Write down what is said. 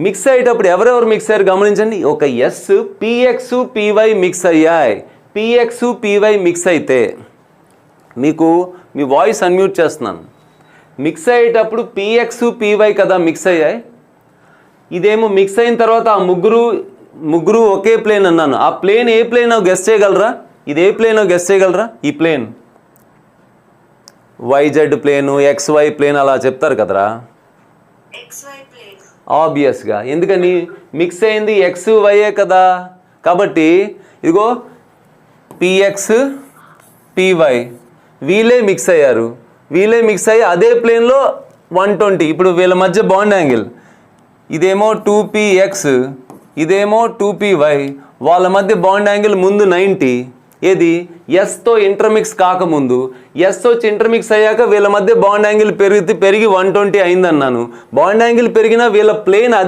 Mix అయ్యేటప్పుడు ఎవరెవరు mix అయ్యారు గమనించండి. ఒక ఎస్ పిఎక్స్ పివై మిక్స్ అయ్యాయి. పిఎక్స్ పివై మిక్స్ అయితే మీకు మీ వాయిస్ అన్మ్యూట్ చేస్తున్నాను. మిక్స్ అయ్యేటప్పుడు పిఎక్స్ పివై కదా మిక్స్ అయ్యాయి. ఇదేమో మిక్స్ అయిన తర్వాత ఆ ముగ్గురు ఒకే ప్లేన్ అన్నాను. ఆ ప్లేన్ ఏ ప్లేనో గెస్ చేయగలరా? ఇది ఏ ప్లేనో గెస్ చేయగలరా? ఈ plane Y Z plane, X Y plane అలా చెప్తారు కదరా. ఆబ్వియస్గా, ఎందుకని మిక్స్ అయింది ఎక్స్ వైయే కదా. కాబట్టి ఇదిగో పిఎక్స్ పివై వీళ్ళే మిక్స్ అయ్యారు. వీళ్ళే మిక్స్ అయ్యి అదే ప్లేన్లో 120. ఇప్పుడు వీళ్ళ మధ్య బాండ్ యాంగిల్ ఇదేమో 2px, ఇదేమో 2py. వాళ్ళ మధ్య బాండ్ యాంగిల్ ముందు 90. ఏది ఎస్తో ఇంటర్మిక్స్ కాకముందు. ఎస్ వచ్చి ఇంటర్మిక్స్ అయ్యాక వీళ్ళ మధ్య బాండ్ యాంగిల్ పెరిగి 120 అయిందన్నాను. బాండ్ యాంగిల్ పెరిగినా వీళ్ళ ప్లేన్ అదే